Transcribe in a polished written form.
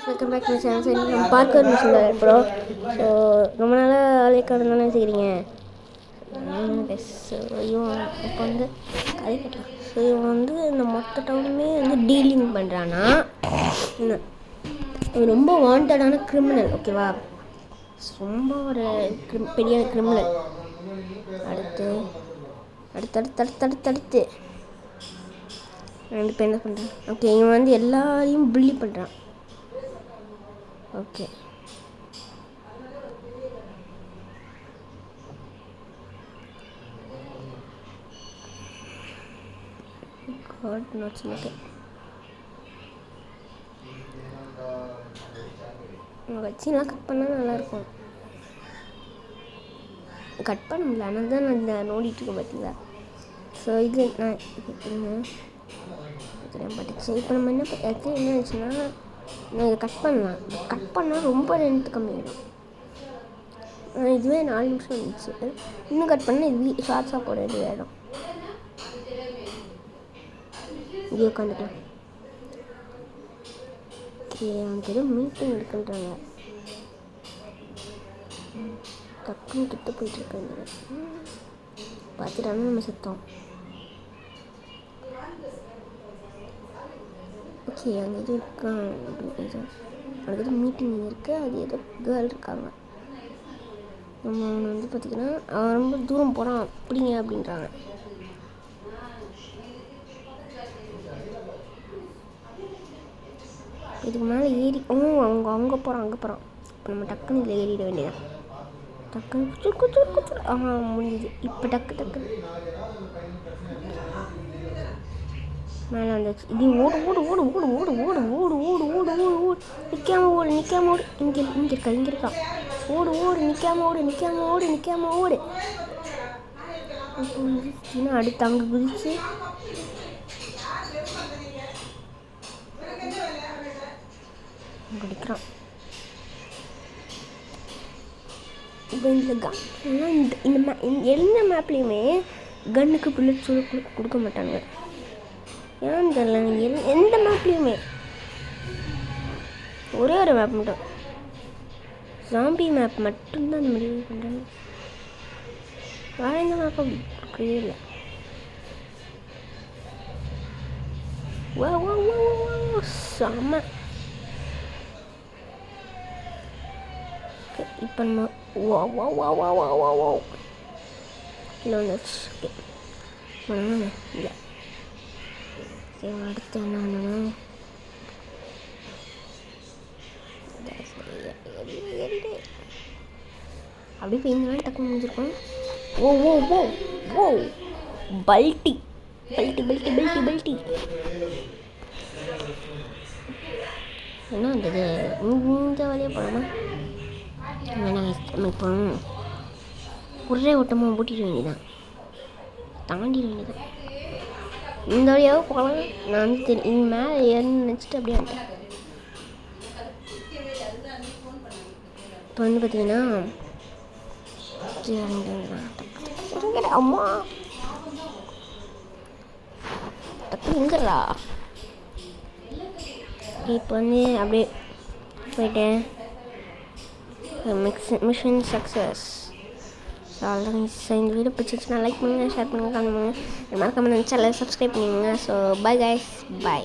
Welcome back to channel. சரி, நம்ம Parker machine அப்புறம் ஸோ ரொம்ப நாளாக ஆலைக்காரன் தானே செய்கிறீங்க. ஸோ இவன் இப்போ வந்து கதை கேட்டான். ஸோ இவன் வந்து இந்த மொத்த டவுனுமே வந்து டீலிங் பண்ணுறான்னா இவன் ரொம்ப வாண்டடான கிரிமினல். ஓகேவா, ரொம்ப ஒரு பெரிய கிரிமினல். அடுத்து ரெண்டு பேர் என்ன பண்ணுறான். ஓகே, இவன் வந்து எல்லாரையும் புள்ளி பண்ணுறான். ஓகே, காட் நோட்ஸ் மட்டும் வச்சுலாம் கட் பண்ணால் நல்லாயிருக்கும். கட் பண்ண முடியல, ஆனால் தான் நான் இந்த நோண்டிகிட்ருக்கேன் பார்த்தீங்களா. ஸோ இது நான் பட்டுச்சு. இப்போ நம்ம என்ன ஆச்சுன்னா நான் இதை கட் பண்ணலாம். கட் பண்ணால் ரொம்ப லென்த் கம்மியாகிடும். இதுவே 4 நிமிஷம் இருந்துச்சு. இன்னும் கட் பண்ணால் இது ஷார்ட்ஸாக போட வேண்டிய இடம். இது உட்காந்துக்கலாம். ஓகே, அவனுக்கு ஏதோ மீட்டிங் இருக்குன்றாங்க. டக்குன்னு கிட்ட போயிட்டுருக்காங்க. பார்த்துட்டாலும் நம்ம சுத்தம். ஓகே, அங்கே எதுவும் இருக்கான். அவனுக்கு எதுவும் மீட்டிங் இருக்குது. அது ஏதோ கேர்ள் இருக்காங்க. நம்ம அவனை வந்து பார்த்திங்கன்னா அவன் ரொம்ப தூரம் போகிறான் அப்படிங்க அப்படின்றாங்க. இதுக்கு மேலே ஏறி அவங்க அங்கே போகிறான். இப்போ நம்ம டக்குன்னு இதில் ஏறிட வேண்டியதான். டக்குன்னு குச்சு முடிஞ்சுது. இப்போ டக்கு மேலே வந்துச்சு. இது ஓடு நிற்காம ஓடு. இங்கே இருக்கான். ஓடு நிற்காம ஓடு. இப்போ வந்து அடுத்து அங்கே குதிச்சு குடிக்கிறான். இப்போ இந்த எல்லா மேப்லேயுமே கன்னுக்கு புல்லட் கொடுக்க மாட்டாங்க. ஏன்னு தெரியல. எந்த மேப்லேயுமே ஒரே ஒரு மேப் மட்டும், ஜாம்பி மேப் மட்டும்தான் அந்த மாதிரி பண்ணுறாங்க. வேறு எந்த மேப் அப்படி கொடுக்கவே இல்லை. செம்ம. இப்போ நம்ம கிலோ வந்துச்சு. ஓகே, இல்லை. அடுத்து என்ன அப்படியே பெயிண்ட் டக்கு முடிஞ்சிருக்கோம். ஓ பல்ட்டி என்ன வந்தது. இந்த வழியாக போகலாமா? இப்போ ஒரே ஓட்டமாக ஓட்டிட வேண்டியதான், தாண்டிட வேண்டியதான். இந்த வழியாக போகலாம். நான் வந்து தெரியும் மேலே ஏறணும்னு நினச்சிட்டு அப்படியே வந்துட்டேன். இப்போ வந்து பார்த்தீங்கன்னா அம்மா டக்கு எங்கடா. இப்போ வந்து அப்படியே போயிட்டேன். Mission success. ஸோ அவ்வளோதான். இந்த வீடியோ பிடிச்சிச்சுன்னா லைக் பண்ணுங்கள், ஷேர் பண்ணுங்கள், கமெண்ட் பண்ணுங்கள். மறக்காம சேனலை சப்ஸ்கிரைப் பண்ணிடுங்க. So bye guys, by.